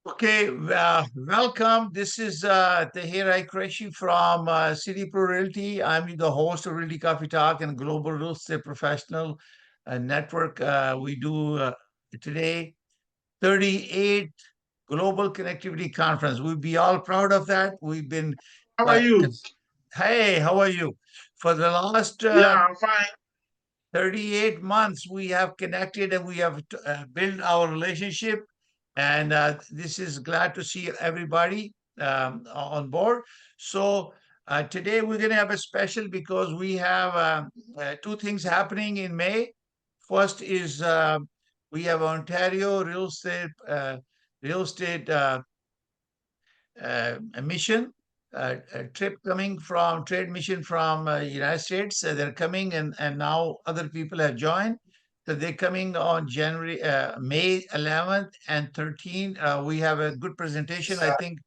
Okay, welcome. This is Tahir from City Pro Realty. I'm the host of Realty Coffee Talk and Global Real Estate Professional Network. We do today 38 Global Connectivity Conference. We'll be all proud of that. We've been. How are you? Hey, how are you? For the last Yeah, I'm fine. 38 months, we have connected and we have built our relationship. And this is glad to see everybody on board. So today we're going to have a special because we have two things happening in May. First is we have Ontario real estate mission, a trip coming from trade mission from United States. They're coming and now other people have joined. So they're coming on May 11th and 13th. We have a good presentation. I think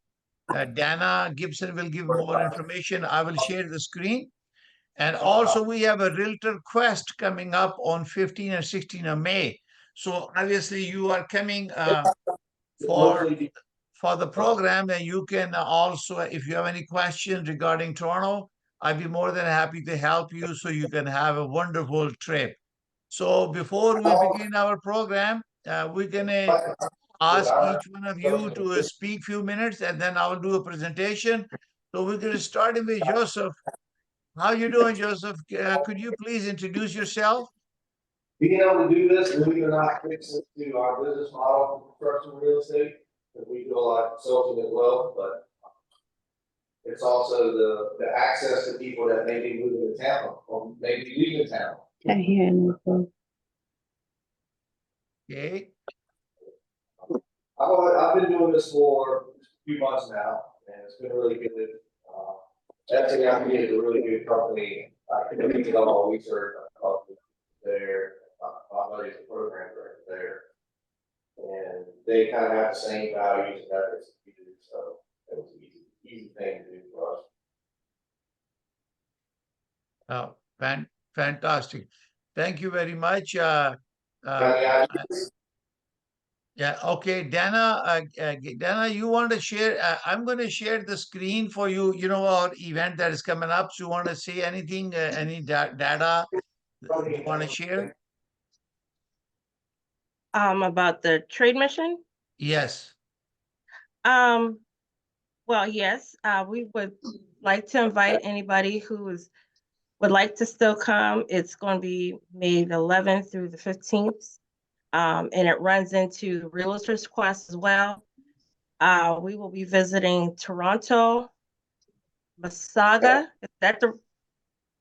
Dana Gibson will give more information. I will share the screen. And also we have a Realtor Quest coming up on 15 and 16 of May. So obviously you are coming for the program, and you can also, if you have any questions regarding Toronto, I'd be more than happy to help you so you can have a wonderful trip. So before we begin our program, we're gonna ask each one of you to speak few minutes, and then I'll do a presentation. So we're gonna start with Joseph. How you doing, Joseph? Could you please introduce yourself? Being able to do this, believe it or not, fits into our business model for commercial real estate, because we do a lot of consulting as well, but it's also the access to people that may be moving to town or maybe leaving town. Okay. I've been doing this for a few months now, and it's been really good. Actually, I is a really good company. I can do all research. There, my buddy's a program director there, and they kind of have the same values and ethics that we do. So it was an easy thing to do for us. Oh, fantastic. Thank you very much. Yeah, okay, Dana, Dana, you want to share? I'm going to share the screen for you. You know, our event that is coming up. So you want to say anything, any data you want to share? About the trade mission? Yes. Well, yes, we would like to invite anybody would like to still come. It's going to be May the 11th through the 15th. And it runs into Realtors Quest as well. We will be visiting Toronto, Mississauga. Is that the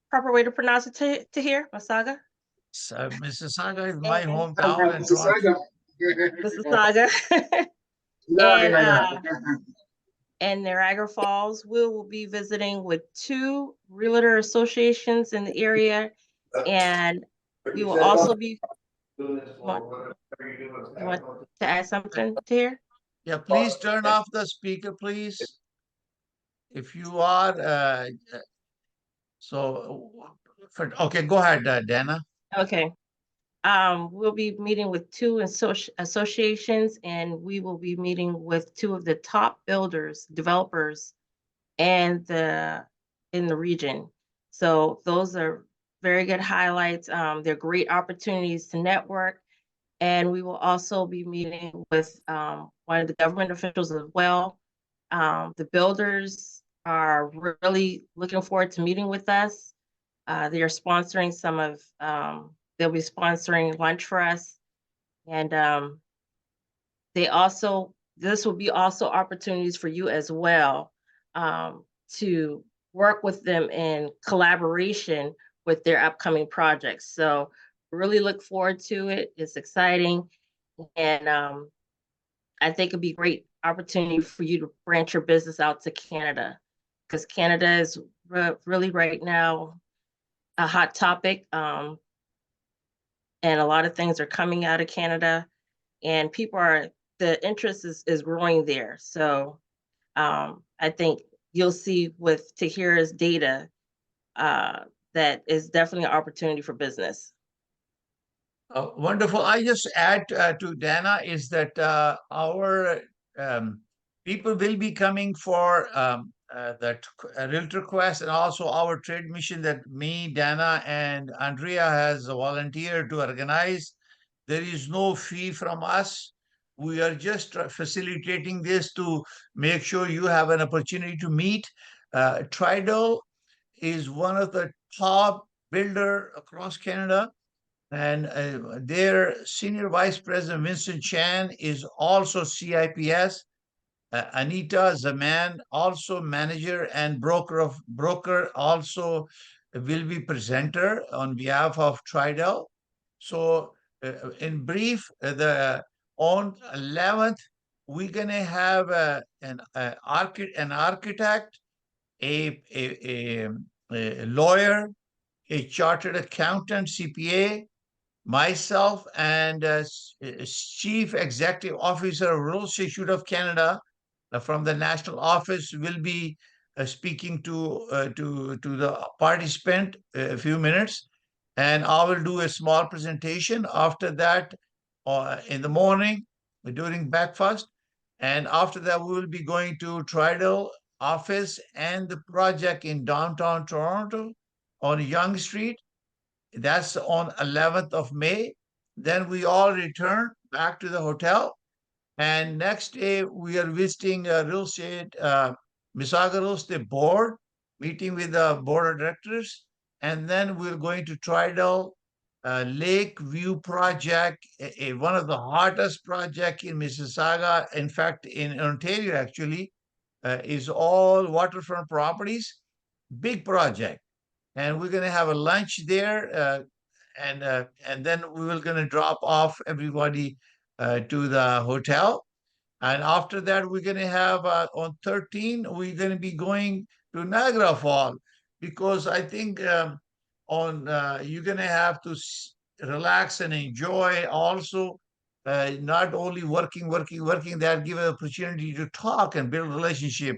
proper way to pronounce it to hear? Mississauga? So Mississauga is my hometown and Toronto. Mississauga. and Niagara Falls. We will be visiting with 2 realtor associations in the area, and we will also be. You want to add something to here? Yeah, please turn off the speaker, please. If you are, okay, go ahead, Dana. Okay. We'll be meeting with 2 associations, and we will be meeting with 2 of the top builders, developers, and in the region. So those are very good highlights. They're great opportunities to network. And we will also be meeting with one of the government officials as well. The builders are really looking forward to meeting with us. They are sponsoring they'll be sponsoring lunch for us. And this will be also opportunities for you as well to work with them in collaboration with their upcoming projects. So really look forward to it. It's exciting. And I think it'd be a great opportunity for you to branch your business out to Canada, because Canada is really right now a hot topic. And a lot of things are coming out of Canada, and the interest is growing there. So I think you'll see with Tahir's data that is definitely an opportunity for business. Wonderful. I just add to Dana is that our people will be coming for that Realtor Quest and also our trade mission that me, Dana, and Andrea has volunteered to organize. There is no fee from us. We are just facilitating this to make sure you have an opportunity to meet. Tridal is one of the top builder across Canada, and their senior vice president Vincent Chan is also CIPS. Anita Zaman, also manager and broker, also will be presenter on behalf of Tridal. So, in brief, the on 11th, we're gonna have an architect, a lawyer, a chartered accountant, CPA, myself, and Chief Executive Officer of Realestate Institute of Canada from the national office will be speaking to the participant a few minutes, and I will do a small presentation after that in the morning during breakfast, and after that we will be going to Tridal office and the project in downtown Toronto on Yonge Street. That's on 11th of May. Then we all return back to the hotel. And next day, we are visiting Realestate, Mississauga Realestate board, meeting with the board of directors. And then we're going to Tridal Lake View project, one of the hottest project in Mississauga. In fact, in Ontario, actually, is all waterfront properties, big project. And we're going to have a lunch there, and then we will going to drop off everybody to the hotel. And after that, we're going to have on 13, we're going to be going to Niagara Falls, because I think on you're going to have to relax and enjoy also, not only working, that give an opportunity to talk and build relationship.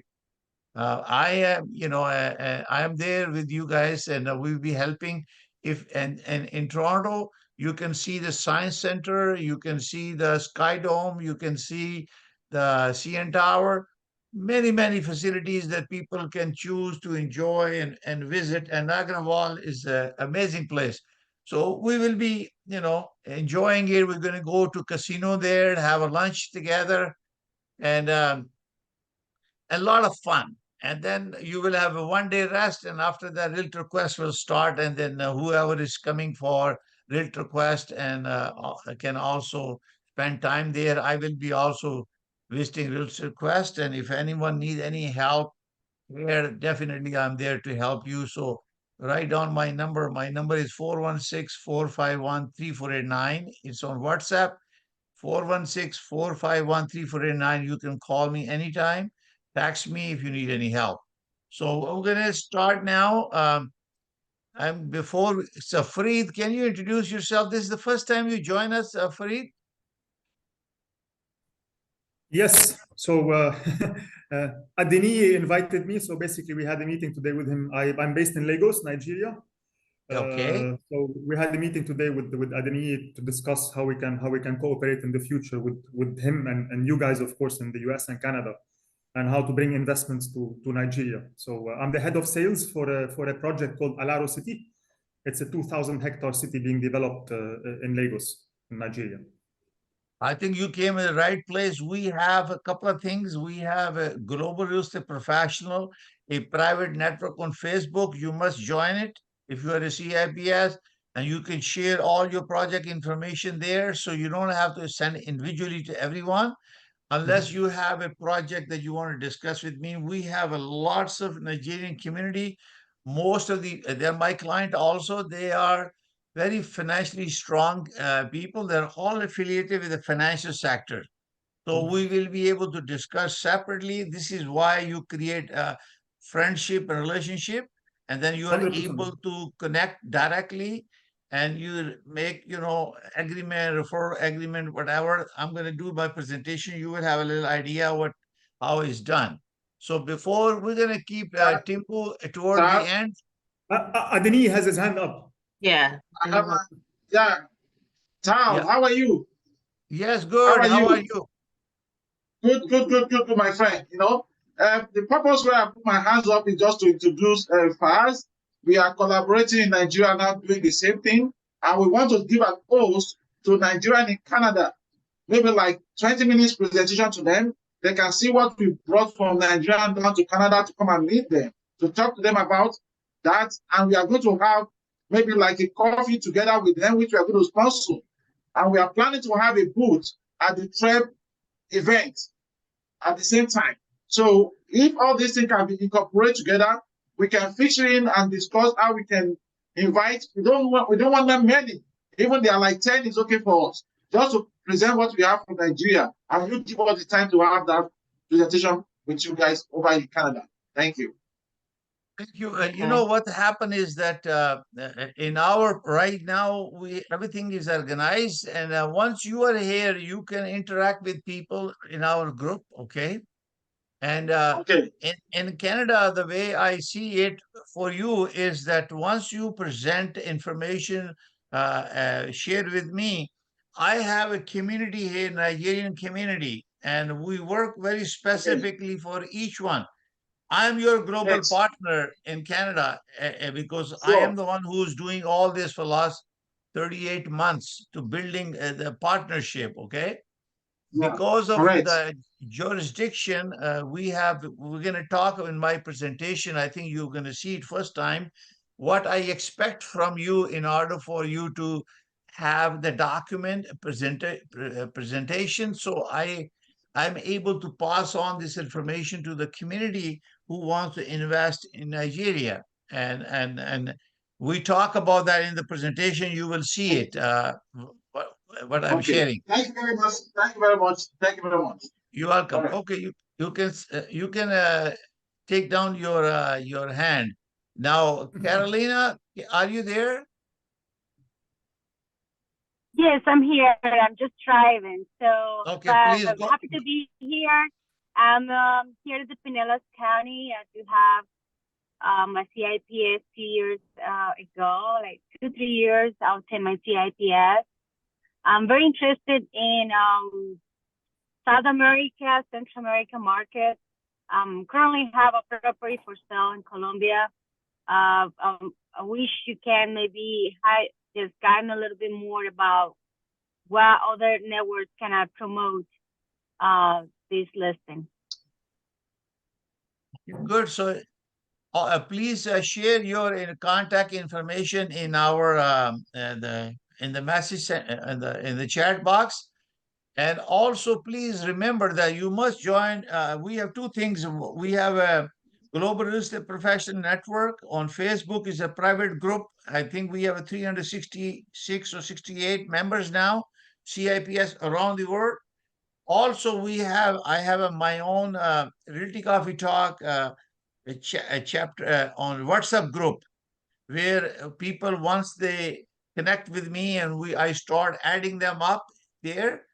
I am, I am there with you guys, and we'll be helping. If and in Toronto, you can see the Science Center, you can see the Sky Dome, you can see the CN Tower, many facilities that people can choose to enjoy and visit. And Niagara Falls is an amazing place. So we will be, enjoying it. We're going to go to casino there and have a lunch together, and a lot of fun. And then you will have a 1 day rest, and after that, Realtor Quest will start. And then whoever is coming for Realtor Quest and can also spend time there. I will be also visiting Realtor Quest, and if anyone needs any help here, definitely I'm there to help you. So write down my number. My number is 416-451-3489. It's on WhatsApp. 416-451-3489. You can call me anytime. Text me if you need any help. So we're going to start now. And before, so Fareed, can you introduce yourself? This is the first time you join us, Fareed? Yes. So Adeni invited me. So basically, we had a meeting today with him. I'm based in Lagos, Nigeria. Okay. So we had a meeting today with Adeni to discuss how we can cooperate in the future with him and you guys, of course, in the US and Canada, and how to bring investments to Nigeria. So I'm the head of sales for a project called Alaro City. It's a 2,000-hectare city being developed in Lagos, in Nigeria. I think you came in the right place. We have a couple of things. We have a global real estate professional, a private network on Facebook. You must join it if you are a CIPS, and you can share all your project information there. So you don't have to send individually to everyone. Unless you have a project that you want to discuss with me. We have a lots of Nigerian community. Most of they're my client also. They are very financially strong people. They're all affiliated with the financial sector. So we will be able to discuss separately. This is why you create a friendship and relationship, and then you are 100%. able to connect directly, and you make, agreement, referral agreement, whatever. I'm going to do my presentation. You will have a little idea how it's done. So before, we're going to keep Timpu toward the end. Adeni has his hand up. Yeah. Yeah. Tom, Yeah. how are you? Yes, good. How are you? Good, my friend. The purpose where I put my hands up is just to introduce FAS. We are collaborating in Nigeria now, doing the same thing, and we want to give an host to Nigeria in Canada. Maybe like 20 minutes presentation to them. They can see what we brought from Nigeria down to Canada to come and meet them, to talk to them about that. And we are going to have maybe like a coffee together with them, which we are going to sponsor. And we are planning to have a booth at the TREP event at the same time. So if all these things can be incorporated together, we can feature in and discuss how we can invite. We don't want them many. Even they are like 10 is okay for us. Just to present what we have from Nigeria. And you give us the time to have that presentation with you guys over in Canada. Thank you. Thank you. You know what happened is that in our right now, everything is organized, and once you are here, you can interact with people in our group. Okay. And Okay. in Canada, the way I see it for you is that once you present information shared with me, I have a community here, Nigerian community, and we work very specifically for each one. I'm your global Yes. partner in Canada because I Sure. am the one who's doing all this for last 38 months to building the partnership. Okay. Yeah. Because of Correct. the jurisdiction, we're going to talk in my presentation. I think you're going to see it first time, what I expect from you in order for you to have the document presentation. So I'm able to pass on this information to the community who wants to invest in Nigeria. And we talk about that in the presentation. You will see it, what I'm sharing. Thank you very much. Thank you very much. Thank you very much. You're welcome. Right. Okay, you can take down your hand. Now, Carolina, are you there? Yes, I'm here. I'm just driving. So Okay, please I'm go. happy to be here. I'm here in the Pinellas County. I do have my CIPS 2 years ago, like 2-3 years. I obtained my CIPS. I'm very interested in South America, Central America market. Currently have a property for sale in Colombia. I wish you can maybe just guide me a little bit more about what other networks can I promote this listing. Good. So please share your contact information in our in the message in the chat box. And also, please remember that you must join. We have two things. We have a Global Real Estate Professional Network on Facebook. Is a private group. I think we have 366 or 68 members now, CIPS around the world. Also, I have my own Realty Coffee Talk, a chapter on WhatsApp group where people, once they connect with me and I start adding them up there.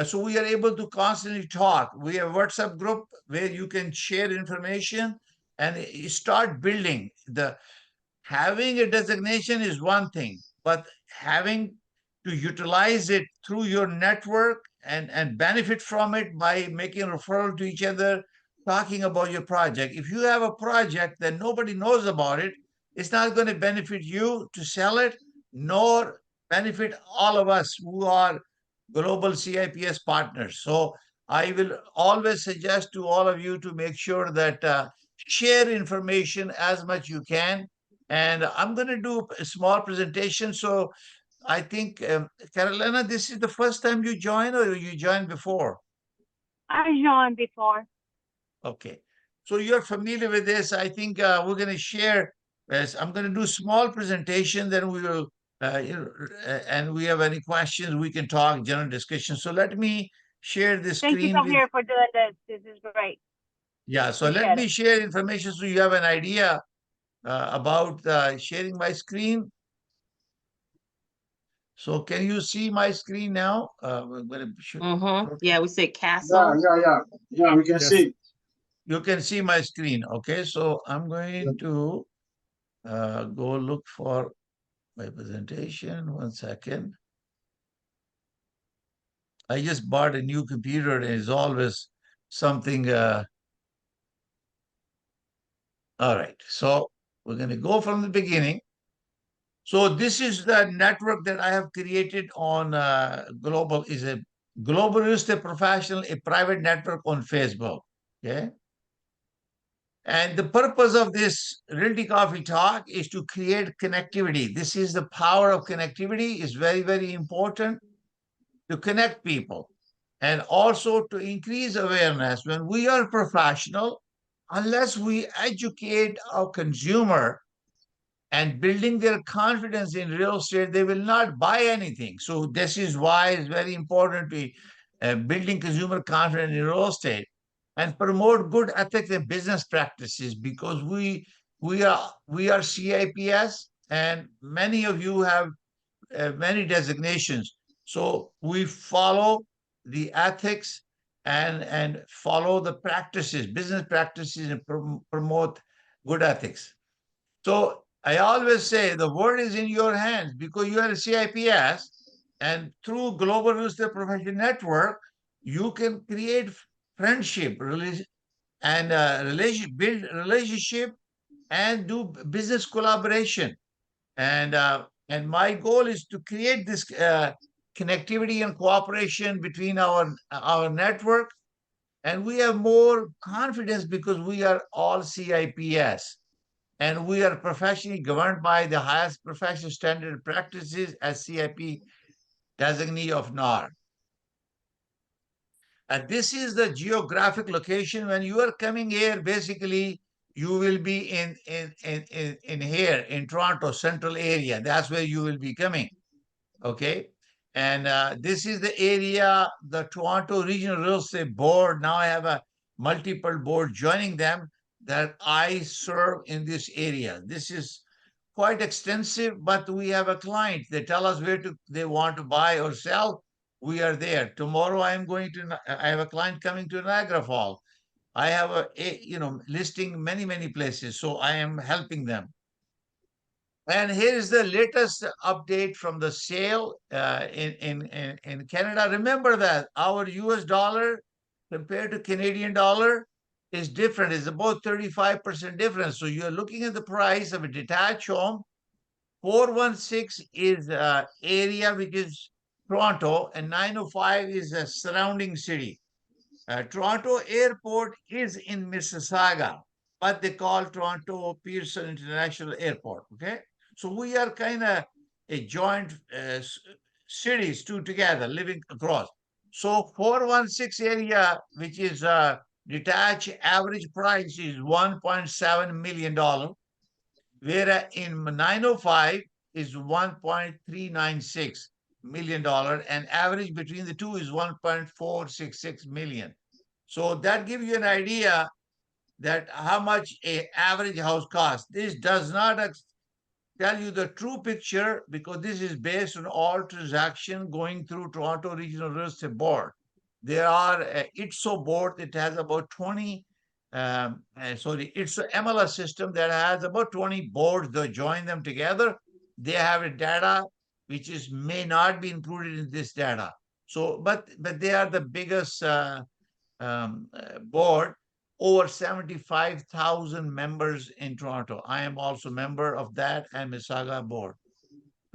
So we are able to constantly talk. We have a WhatsApp group where you can share information and start building. Having a designation is one thing, but having to utilize it through your network and benefit from it by making a referral to each other, talking about your project. If you have a project that nobody knows about it, it's not going to benefit you to sell it, nor benefit all of us who are global CIPS partners. So I will always suggest to all of you to make sure that share information as much you can. And I'm going to do a small presentation. So I think, Carolina, this is the first time you joined, or you joined before? I joined before. Okay. So you're familiar with this. I think we're going to share. I'm going to do small presentation, then we will, and we have any questions, we can talk, general discussion. So let me share the Thank you, screen with, Tahir, for doing this. This is great. yeah. So let me share information so you have an idea about sharing my screen. So can you see my screen now? Yeah, we said castle. Yeah, we can Yes. see. You can see my screen. Okay, so I'm going to go look for my presentation. 1 second. I just bought a new computer and it's always something. All right. So we're going to go from the beginning. So this is the network that I have created on global is a global real estate professional, a private network on Facebook. Okay. And the purpose of this Realty Coffee Talk is to create connectivity. This is the power of connectivity is very, very important to connect people and also to increase awareness. When we are professional, unless we educate our consumer and building their confidence in real estate, they will not buy anything. So this is why it's very important to building consumer confidence in real estate and promote good ethics and business practices, because we are CIPS and many of you have many designations. So we follow the ethics and follow the practices, business practices, and promote good ethics. So I always say the word is in your hands because you are a CIPS, and through Global Real Estate Professional Network, you can create friendship, and build relationship, and do business collaboration. And my goal is to create this connectivity and cooperation between our network, and we have more confidence because we are all CIPS. And we are professionally governed by the highest professional standard practices as CIP designee of NAR. And this is the geographic location. When you are coming here, basically, you will be in here in Toronto central area. That's where you will be coming. Okay. And this is the area, the Toronto Regional Real Estate Board. Now I have a multiple board joining them that I serve in this area. This is quite extensive, but we have a client. They tell us where they want to buy or sell. We are there. Tomorrow I have a client coming to Niagara Falls. I have listing many places. So I am helping them. And here is the latest update from the sale in Canada. Remember that our US dollar compared to Canadian dollar is different. It's about 35% difference. So you're looking at the price of a detached home. 416 is area, which is Toronto, and 905 is a surrounding city. Toronto Airport is in Mississauga, but they call Toronto Pearson International Airport. Okay. So we are kind of a joint cities two together living across. So 416 area, which is detached, average price is $1.7 million, whereas in 905 is $1.396 million, and average between the two is 1.466 million. So that gives you an idea that how much a average house costs. This does not tell you the true picture because this is based on all transaction going through Toronto Regional Real Estate Board. There are ITSO board that has about 20, ITSO MLS system that has about 20 boards. They join them together. They have a data which may not be included in this data. So, but they are the biggest board, over 75,000 members in Toronto. I am also member of that and Mississauga board.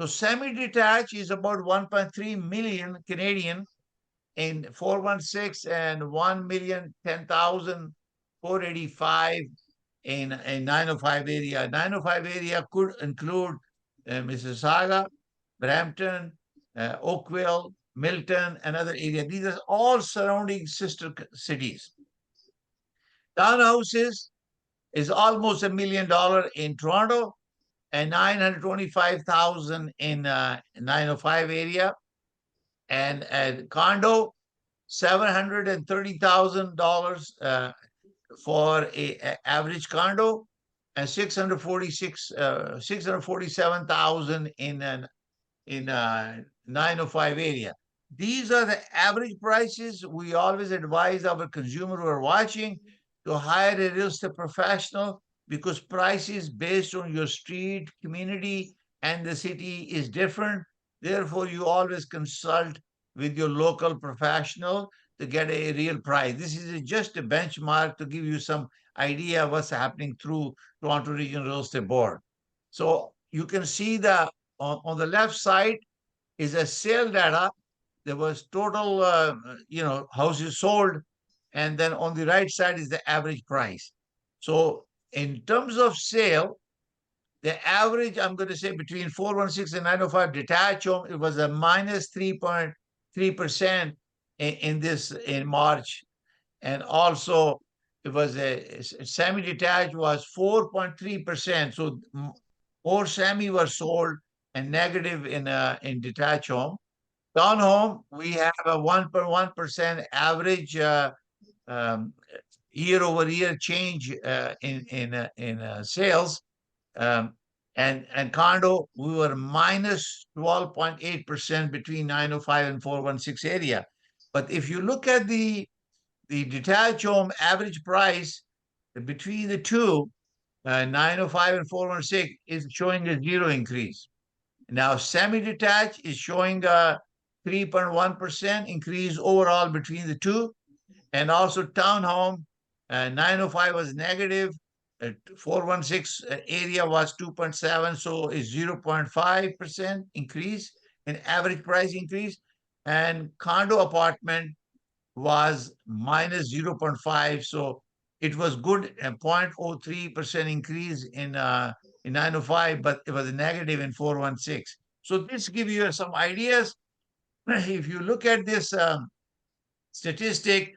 So semi-detached is about 1.3 million Canadian in 416 and 1,010,485 in 905 area. 905 area could include Mississauga, Brampton, Oakville, Milton, and other areas. These are all surrounding sister cities. Townhouses is almost $1 million in Toronto and 925,000 in 905 area, and condo $730,000 for a average condo, and 647,000 in 905 area. These are the average prices. We always advise our consumer who are watching to hire a real estate professional because prices based on your street, community, and the city is different. Therefore, you always consult with your local professional to get a real price. This is just a benchmark to give you some idea of what's happening through Toronto Regional Real Estate Board. So you can see the on the left side is a sale data. There was total, houses sold, and then on the right side is the average price. So in terms of sale, the average, I'm going to say between 416 and 905 detached home, it was a minus 3.3% in March. And also it was a semi-detached was 4.3%. So more semi were sold and negative in detached home. Townhome, we have a 1.1% average year-over-year change in sales. And condo, we were minus 12.8% between 905 and 416 area. But if you look at the detached home average price between the two, 905 and 416 is showing a zero increase. Now, semi-detached is showing a 3.1% increase overall between the two. And also townhome, 905 was negative, 416 area was 2.7, so it's 0.5% increase in average price increase. And condo apartment was minus 0.5, so it was good, 0.03% increase in 905, but it was negative in 416. So this gives you some ideas. If you look at this statistic,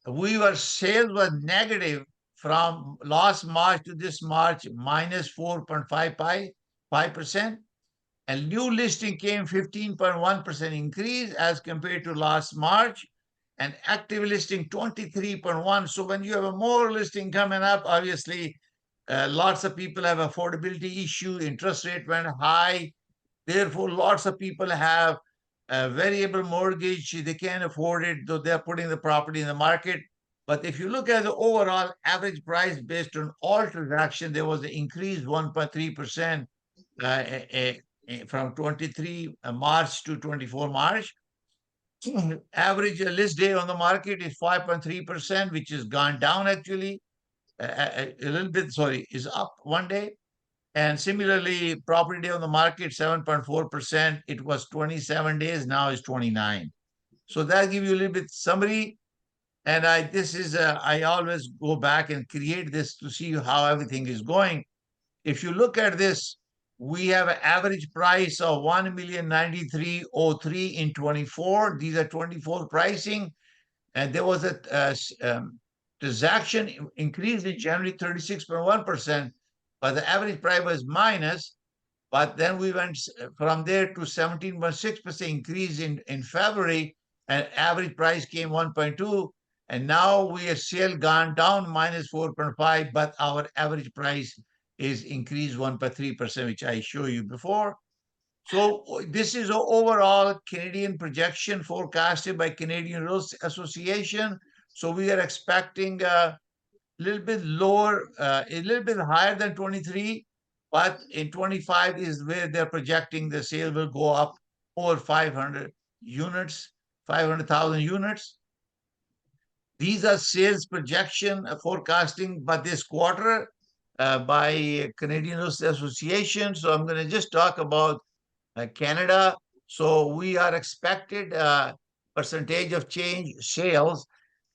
sales was negative from last March to this March, minus 4.5%. And new listing came 15.1% increase as compared to last March, and active listing 23.1. So when you have a more listing coming up, obviously, lots of people have affordability issue, interest rate went high. Therefore, lots of people have a variable mortgage. They can't afford it, though they're putting the property in the market. But if you look at the overall average price based on all transactions, there was an increase 1.3% from 23 March to 24 March. Average list day on the market is 5.3%, which has gone down actually a little bit, is up one day. And similarly, property day on the market, 7.4%. It was 27 days, now is 29. So that gives you a little bit summary. And I always go back and create this to see how everything is going. If you look at this, we have an average price of 1,093,003 in 24. These are 24 pricing. And there was a transaction increase in January 36.1%, but the average price was minus. But then we went from there to 17.6% increase in February, and average price came 1.2. And now we have sale gone down minus 4.5, but our average price is increased 1.3%, which I showed you before. So this is overall Canadian projection forecasted by Canadian Real Estate Association. So we are expecting a little bit lower, a little bit higher than 23, but in 25 is where they're projecting the sale will go up over 500 units, 500,000 units. These are sales projection forecasting by this quarter by Canadian Real Estate Association. So I'm going to just talk about Canada. So we are expected percentage of change sales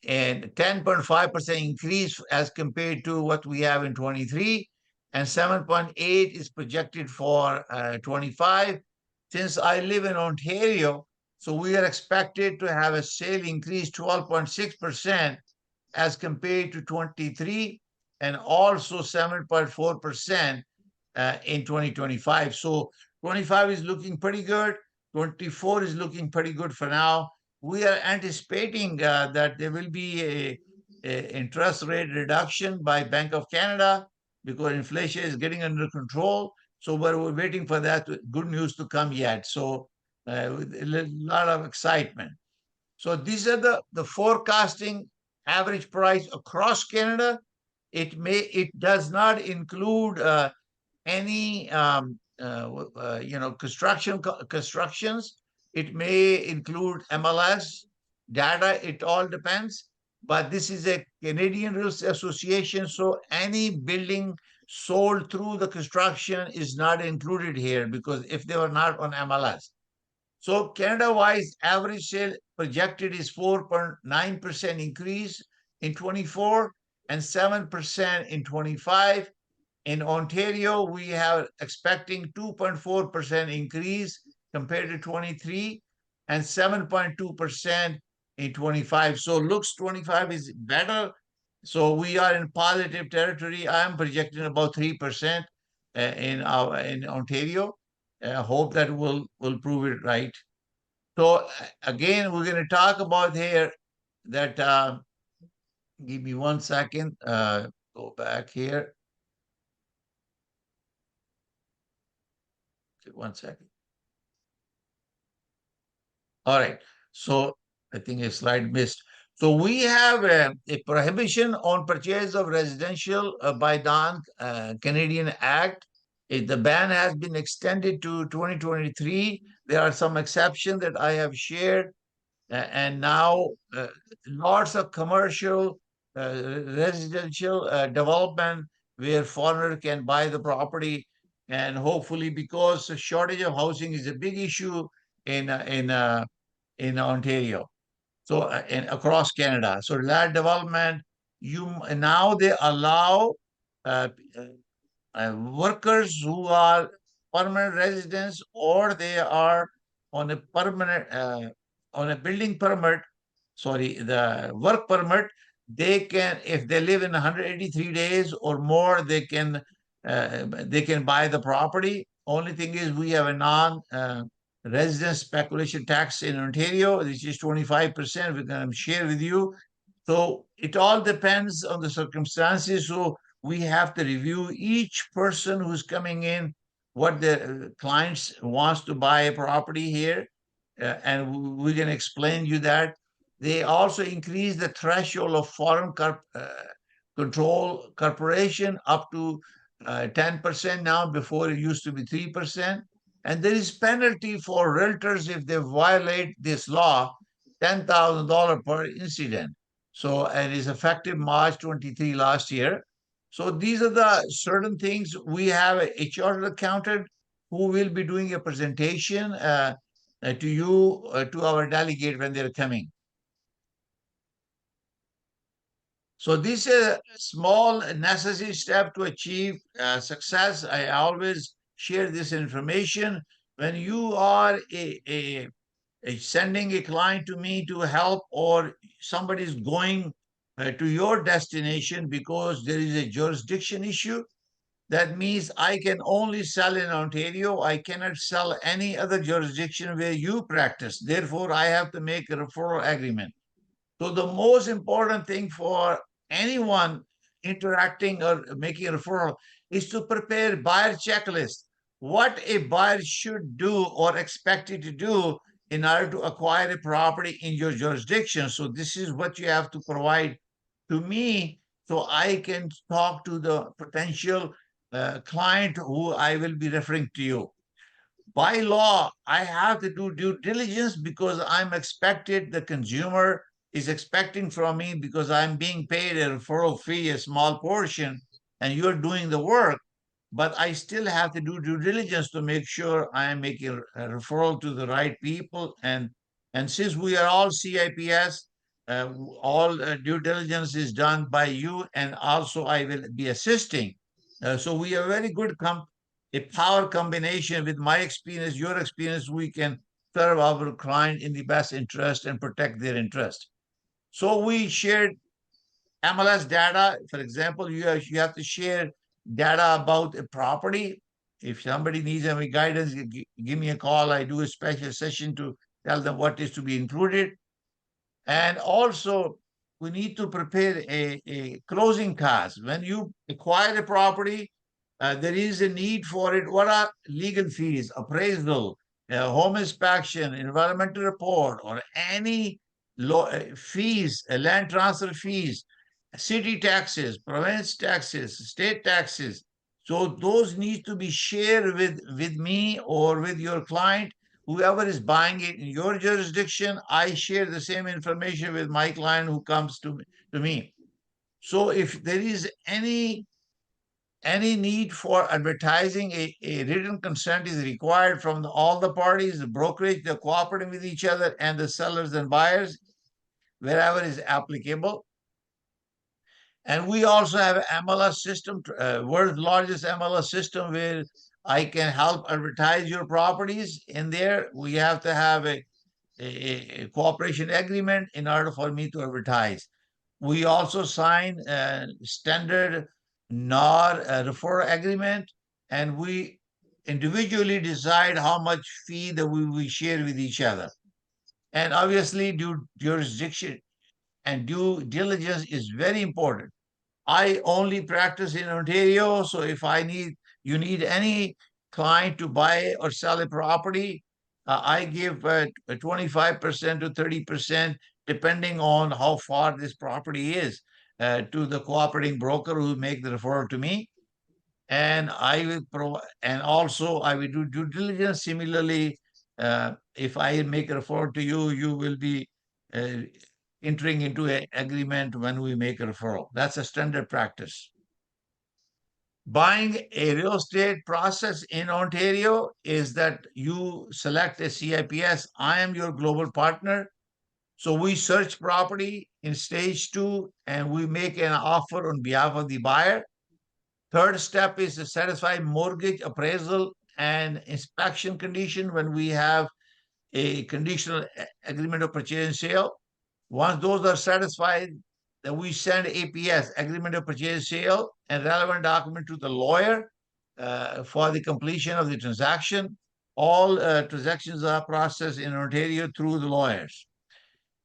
and 10.5% increase as compared to what we have in 23, and 7.8 is projected for 25. Since I live in Ontario, so we are expected to have a sale increase 12.6% as compared to 23, and also 7.4% in 2025. So 25 is looking pretty good. 24 is looking pretty good for now. We are anticipating that there will be a interest rate reduction by Bank of Canada because inflation is getting under control. So we're waiting for that good news to come yet. So with a lot of excitement. So these are the forecasting average price across Canada. It does not include any constructions. It may include MLS, data, it all depends. But this is a Canadian Real Estate Association, so any building sold through the construction is not included here because if they were not on MLS. So Canada-wise, average sale projected is 4.9% increase in 24 and 7% in 25. In Ontario, we have expecting 2.4% increase compared to 23 and 7.2% in 25. So looks 25 is better. So we are in positive territory. I am projecting about 3% in Ontario. Hope that will prove it right. So again, we're going to talk about here that. Give me 1 second. Go back here. 1 second. All right. So I think a slide missed. So we have a prohibition on purchase of residential by Canadian Act. The ban has been extended to 2023. There are some exceptions that I have shared. And now lots of commercial residential development where foreigner can buy the property. And hopefully, because the shortage of housing is a big issue in Ontario, so across Canada. So that development, now they allow uh, workers who are permanent residents or they are on a permanent on a building permit, sorry, the work permit, they can, if they live in 183 days or more, they can buy the property. Only thing is we have a residence speculation tax in Ontario, which is 25%. We're going to share with you. So it all depends on the circumstances. So we have to review each person who's coming in, what the clients wants to buy a property here. And we're going to explain you that. They also increase the threshold of foreign control corporation up to 10% now. Before it used to be 3%. And there is penalty for realtors if they violate this law, $10,000 per incident. So, and is effective March 23 last year. So these are the certain things. We have a chartered accountant who will be doing a presentation to you, to our delegate when they're coming. So this is a small necessary step to achieve success. I always share this information. When you are sending a client to me to help, or somebody is going to your destination because there is a jurisdiction issue, that means I can only sell in Ontario. I cannot sell any other jurisdiction where you practice. Therefore, I have to make a referral agreement. So the most important thing for anyone interacting or making a referral is to prepare buyer checklist. What a buyer should do or expected to do in order to acquire a property in your jurisdiction. So this is what you have to provide to me so I can talk to the potential client who I will be referring to you. By law, I have to do due diligence because I'm expected, the consumer is expecting from me, because I'm being paid a referral fee, a small portion, and you're doing the work. But I still have to do due diligence to make sure I am making a referral to the right people. And since we are all CIPS, all due diligence is done by you, and also I will be assisting. So we are very good a power combination with my experience, your experience. We can serve our client in the best interest and protect their interest. So we shared MLS data. For example, you have to share data about a property. If somebody needs any guidance, give me a call. I do a special session to tell them what is to be included. And also, we need to prepare a closing cost. When you acquire a property, there is a need for it. What are legal fees, appraisal, home inspection, environmental report, or any fees, land transfer fees, city taxes, province taxes, state taxes. So those need to be shared with me or with your client. whoever is buying it in your jurisdiction, I share the same information with my client who comes to me. So if there is any need for advertising, a written consent is required from all the parties, the brokerage, they're cooperating with each other, and the sellers and buyers, wherever is applicable. And we also have an MLS system, world's largest MLS system, where I can help advertise your properties in there. We have to have a cooperation agreement in order for me to advertise. We also sign a standard NAR referral agreement, and we individually decide how much fee that we share with each other. And obviously, due jurisdiction and due diligence is very important. I only practice in Ontario, so if you need any client to buy or sell a property, I give 25% to 30%, depending on how far this property is, to the cooperating broker who make the referral to me. And I will provide, and also I will do due diligence. Similarly, if I make a referral to you, you will be entering into an agreement when we make a referral. That's a standard practice. Buying a real estate process in Ontario is that you select a CIPS. I am your global partner. So we search property in stage 2 and we make an offer on behalf of the buyer. Third step is to satisfy mortgage appraisal and inspection condition when we have a conditional agreement of purchase and sale. Once those are satisfied, then we send APS, agreement of purchase and sale, and relevant document to the lawyer for the completion of the transaction. All transactions are processed in Ontario through the lawyers.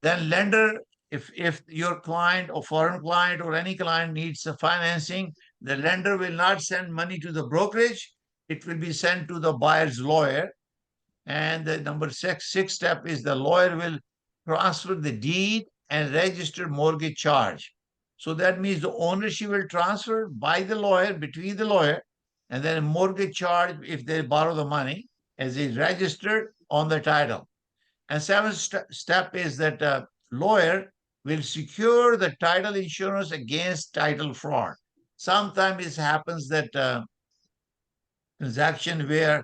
Then lender, if your client or foreign client or any client needs financing, the lender will not send money to the brokerage. It will be sent to the buyer's lawyer. And the number six step is the lawyer will transfer the deed and register mortgage charge. So that means the ownership will transfer by the lawyer, between the lawyer, and then a mortgage charge if they borrow the money as is registered on the title. And seventh step is that lawyer will secure the title insurance against title fraud. Sometimes it happens that transaction where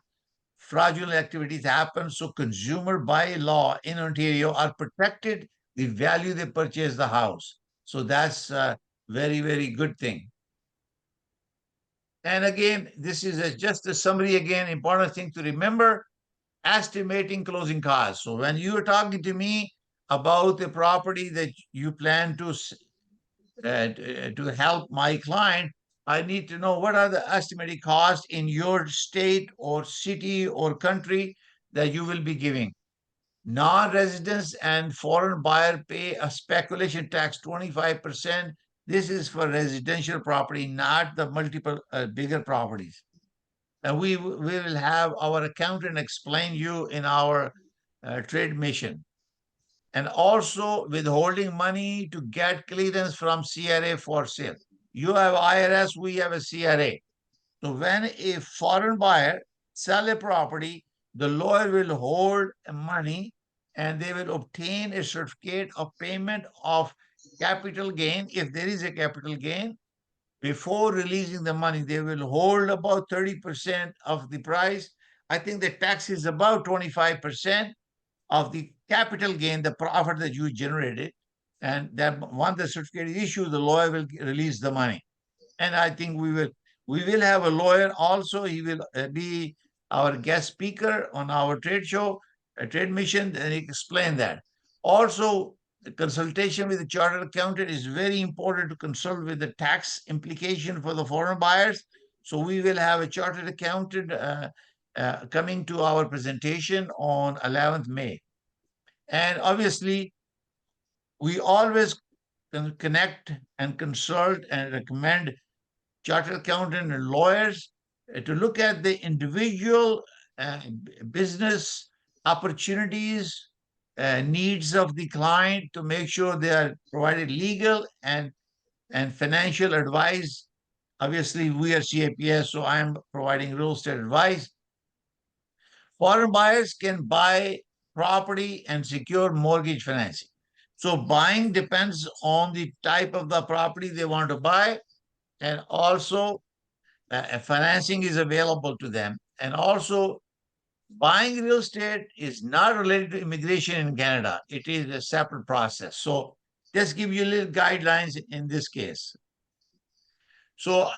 fraudulent activities happen, so consumer by law in Ontario are protected the value they purchase the house. So that's a very, very good thing. And again, this is just a summary. Again, important thing to remember, estimating closing costs. So when you are talking to me about the property that you plan to help my client, I need to know what are the estimated costs in your state or city or country that you will be giving. Non-residents and foreign buyer pay a speculation tax 25%. This is for residential property, not the multiple bigger properties. And we will have our accountant explain you in our trade mission. And also withholding money to get clearance from CRA for sale. You have IRS, we have a CRA. So when a foreign buyer sell a property, the lawyer will hold money and they will obtain a certificate of payment of capital gain. If there is a capital gain, before releasing the money, they will hold about 30% of the price. I think the tax is about 25% of the capital gain, the profit that you generated. And that once the certificate is issued, the lawyer will release the money. And I think we will have a lawyer also. He will be our guest speaker on our trade show, a trade mission, and he explain that. Also, the consultation with the chartered accountant is very important to consult with the tax implication for the foreign buyers. So we will have a chartered accountant coming to our presentation on 11th May. And obviously, we always connect and consult and recommend chartered accountant and lawyers to look at the individual business opportunities, needs of the client to make sure they are provided legal and financial advice. Obviously, we are CIPS, so I am providing real estate advice. foreign buyers can buy property and secure mortgage financing. So buying depends on the type of the property they want to buy, and also financing is available to them. And also, buying real estate is not related to immigration in Canada. It is a separate process. So just give you a little guidelines in this case. So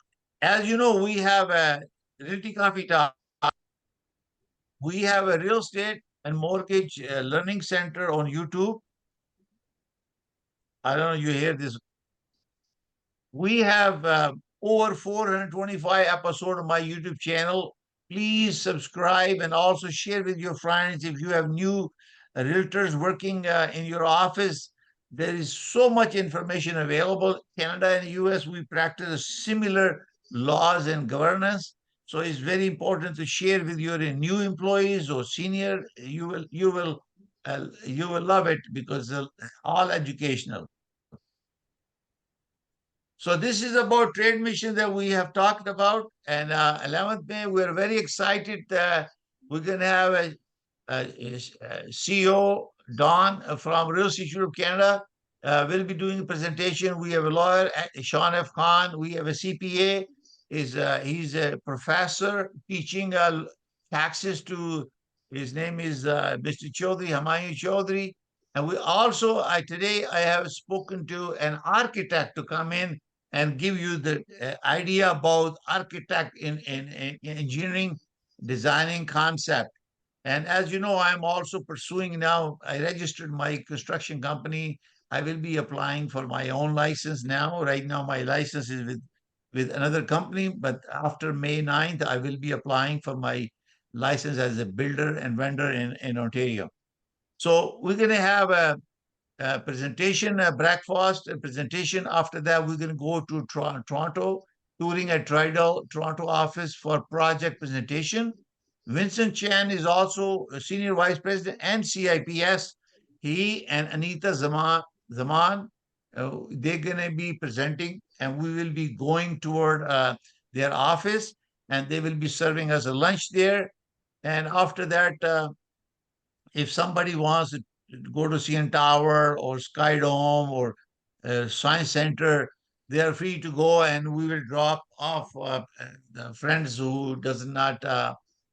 as you know, we have a Realty Coffee Talk. We have a real estate and mortgage learning center on YouTube. I don't know, you hear this. We have over 425 episodes on my YouTube channel. Please subscribe and also share with your friends. If you have new realtors working in your office, there is so much information available. Canada and US, we practice similar laws and governance. So it's very important to share with your new employees or senior. You will love it because all educational. So this is about trade mission that we have talked about. And 11th May, we're very excited. We're going to have a CEO, Don, from Real Estate of Canada, will be doing a presentation. We have a lawyer, Sean F. Khan. We have a CPA. He's a professor teaching taxes to, his name is Mr. Chaudhry, Humayun Chaudhry. And we also, today I have spoken to an architect to come in and give you the idea about architect in engineering, designing concept. And as you know, I'm also pursuing now, I registered my construction company. I will be applying for my own license now. Right now, my license is with another company, but after May 9th, I will be applying for my license as a builder and vendor in Ontario. So we're going to have a presentation, a breakfast, a presentation. After that, we're going to go to Toronto, touring at Tridal Toronto office for project presentation. Vincent Chan is also a senior vice president and CIPS. He and Anita Zaman, they're going to be presenting, and we will be going toward their office, and they will be serving us a lunch there. And after that, if somebody wants to go to CN Tower or Sky Dome or Science Center, they are free to go, and we will drop off the friends who does not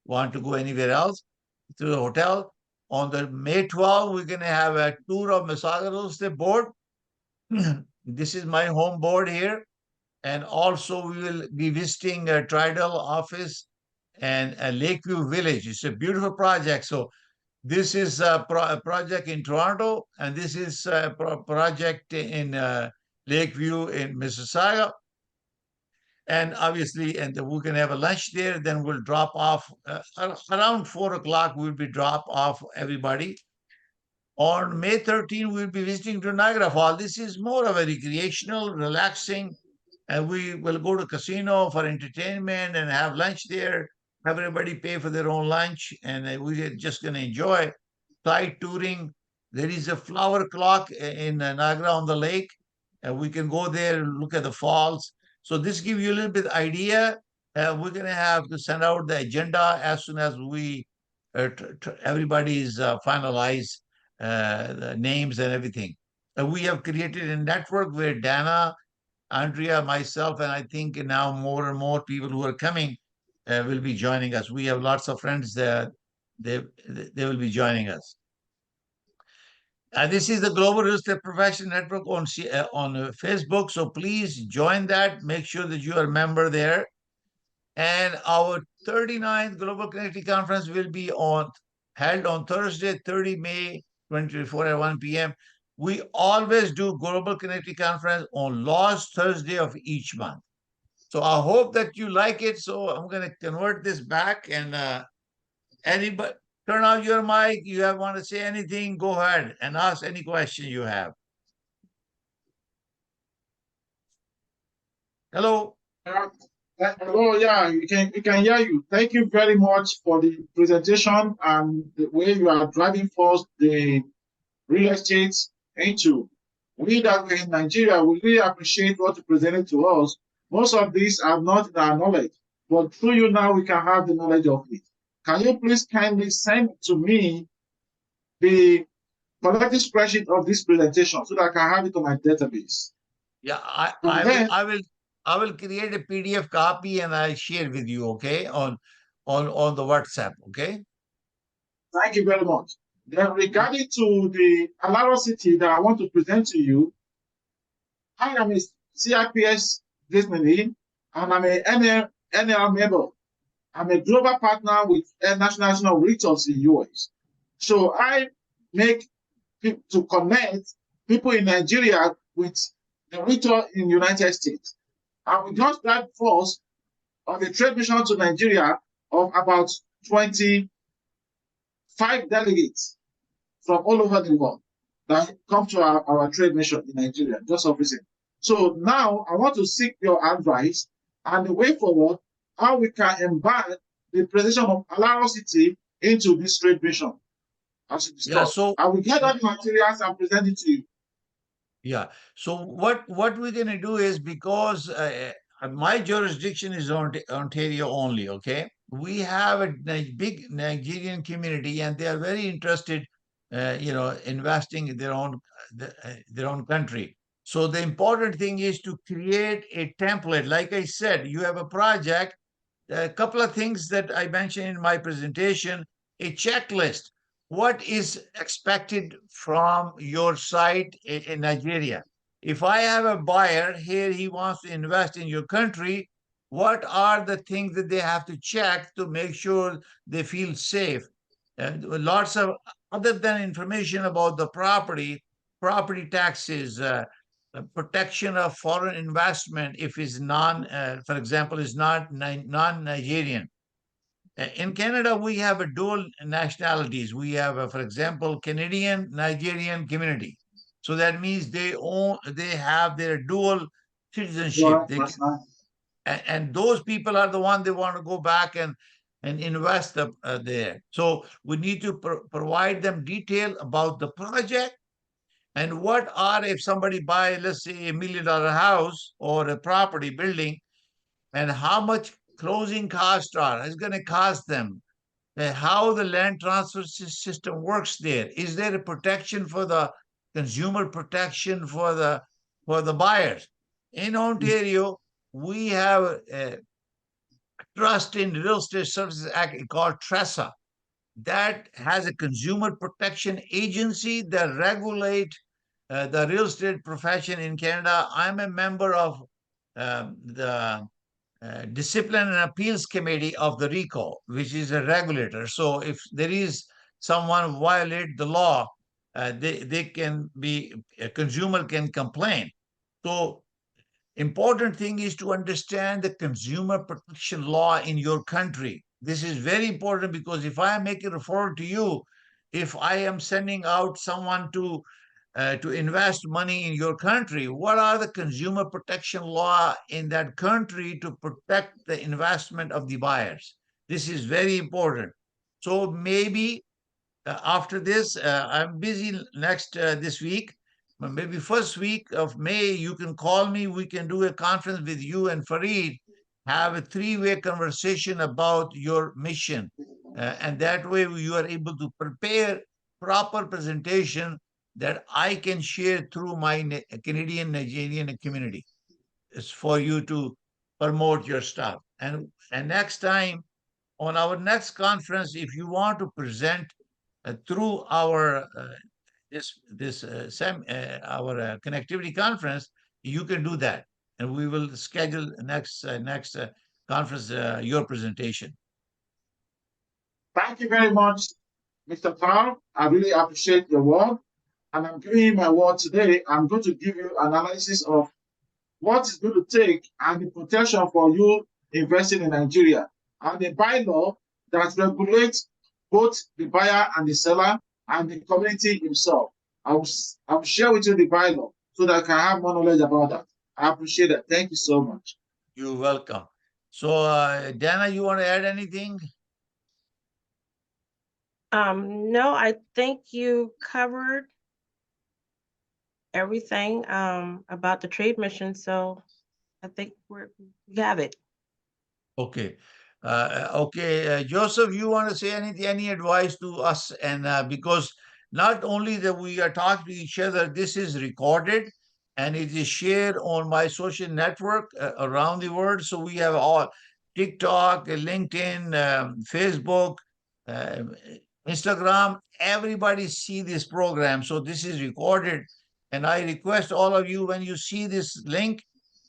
want to go anywhere else to the hotel. On the May 12th, we're going to have a tour of Mississauga Real Estate Board. This is my home board here. And also we will be visiting Tridal office and Lakeview Village. It's a beautiful project. So this is a project in Toronto, and this is a project in Lakeview in Mississauga. And obviously, and we're going to have a lunch there. Then we'll drop off around 4 o'clock. We'll be drop off everybody. On May 13, we'll be visiting to Niagara Falls. This is more of a recreational, relaxing, and we will go to casino for entertainment and have lunch there. Everybody pay for their own lunch, and we're just going to enjoy site touring. There is a flower clock in Niagara on the lake, and we can go there and look at the falls. So this gives you a little bit idea. We're going to have to send out the agenda as soon as we everybody's finalized the names and everything. We have created a network where Dana, Andrea, myself, and I think now more and more people who are coming will be joining us. We have lots of friends that they will be joining us. This is the Global Real Estate Professional Network on Facebook. So please join that. Make sure that you are a member there. And our 39th Global Connectivity Conference will be held on Thursday, 30 May 2024 at 1 p.m. We always do Global Connectivity Conference on last Thursday of each month. So I hope that you like it. So I'm going to convert this back, and anybody turn off your mic. You want to say anything, go ahead and ask any question you have. Hello. Hello, yeah, we can hear you. Thank you very much for the presentation and the way you are driving forth the real estate into. We that we're in Nigeria, we really appreciate what you presented to us. Most of these are not in our knowledge, but through you now we can have the knowledge of it. Can you please kindly send to me the collective spreadsheet of this presentation so that I can have it on my database? Yeah, And then, I will create a PDF copy and I'll share with you, okay, on the WhatsApp, okay? thank you very much. Then regarding to the Alarocity that I want to present to you, I am a CIPS listening and I'm a NL member. I'm a global partner with National Realtors in US. So I make to connect people in Nigeria with the realtor in United States. And we just got force of a trade mission to Nigeria of about 25 delegates from all over the world that come to our trade mission in Nigeria, just of recent. So now I want to seek your advice and the way forward, how we can embed the presentation of Alarocity into this trade mission. As Yeah, so I will get that materials and present it to you. yeah. So what we're gonna do is, because my jurisdiction is Ontario only, okay? We have a big Nigerian community, and they are very interested, investing in their own country. So the important thing is to create a template. Like I said, you have a project. A couple of things that I mentioned in my presentation: a checklist. What is expected from your site in Nigeria? If I have a buyer here, he wants to invest in your country, what are the things that they have to check to make sure they feel safe? And lots of other than information about the property taxes, protection of foreign investment if is for example, is not non-Nigerian. In Canada, we have a dual nationalities. We have, for example, Canadian Nigerian community. So that means they have their dual citizenship. And those people are the one they want to go back and invest there. So we need to provide them detail about the project. And what are, if somebody buy, let's say, $1 million house or a property building, and how much closing costs are, it's going to cost them, how the land transfer system works there. Is there a protection for the consumer, protection for the buyers? In Ontario, we have a trust in Real Estate Services Act called TRESA that has a consumer protection agency that regulate the real estate profession in Canada. I'm a member of the Discipline and Appeals Committee of the RICO, which is a regulator. So if there is someone violate the law, they can be, a consumer can complain. So important thing is to understand the consumer protection law in your country. This is very important, because if I make a referral to you, if I am sending out someone to invest money in your country, what are the consumer protection law in that country to protect the investment of the buyers? This is very important. So maybe after this, I'm busy this week, but maybe first week of May, you can call me. We can do a conference with you and Fareed, have a three-way conversation about your mission. And that way you are able to prepare proper presentation that I can share through my Canadian Nigerian community. It's for you to promote your stuff. And next time, on our next conference, if you want to present through our our connectivity conference, you can do that, and we will schedule next conference your presentation. Thank you very much, Mr. THUR. I really appreciate your work. And I'm giving you my word today. I'm going to give you an analysis of what it's going to take and the potential for you investing in Nigeria, and the bylaw that regulates both the buyer and the seller and the community himself. I will share with you the bylaw so that I can have more knowledge about that. I appreciate it. Thank you so much. You're welcome. So, Dana, you want to add anything? No, I think you covered everything about the trade mission. So I think we have it. Okay. Okay, Joseph, you want to say any advice to us? And because not only that we are talking to each other, this is recorded and it is shared on my social network around the world. So we have all TikTok, LinkedIn, Facebook, uh, Instagram. Everybody see this program. So this is recorded. And I request all of you, when you see this link,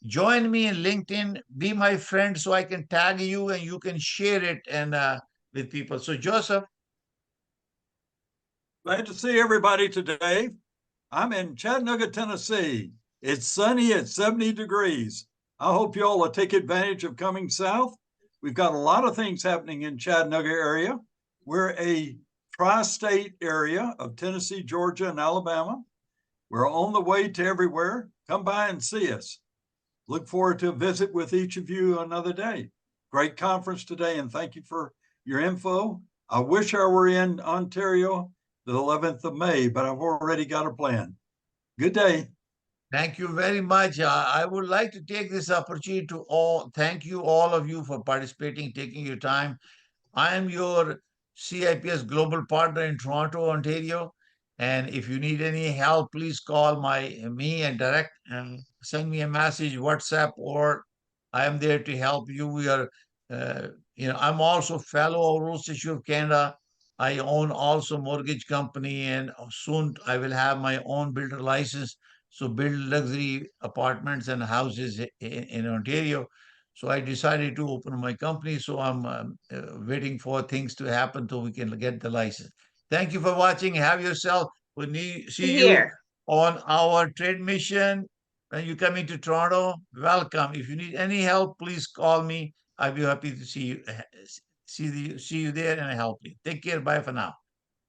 join me in LinkedIn, be my friend so I can tag you and you can share it and with people. So Joseph. Glad to see everybody today. I'm in Chattanooga, Tennessee. It's sunny at 70 degrees. I hope you all will take advantage of coming south. We've got a lot of things happening in Chattanooga area. We're a tri-state area of Tennessee, Georgia, and Alabama. We're on the way to everywhere. Come by and see us. Look forward to a visit with each of you another day. Great conference today, and thank you for your info. I wish I were in Ontario the 11th of May, but I've already got a plan. Good day. Thank you very much. I would like to take this opportunity to thank you all of you for participating, taking your time. I am your CIPS Global Partner in Toronto, Ontario. And if you need any help, please call me and direct and send me a message, WhatsApp, or I am there to help you. We are, I'm also fellow of Real Estate of Canada. I own also mortgage company, and soon I will have my own builder license. So build luxury apartments and houses in Ontario. So I decided to open my company. So I'm waiting for things to happen so we can get the license. Thank you for watching. Have yourself. We see you Here. on our trade mission. When you come into Toronto, welcome. If you need any help, please call me. I'll be happy to see you there and help you. Take care. Bye for now.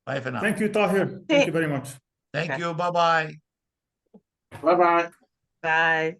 Bye for now. Thank you, Tahir. Thank you very much. Thank Okay. you. Bye-bye. Bye-bye. Bye.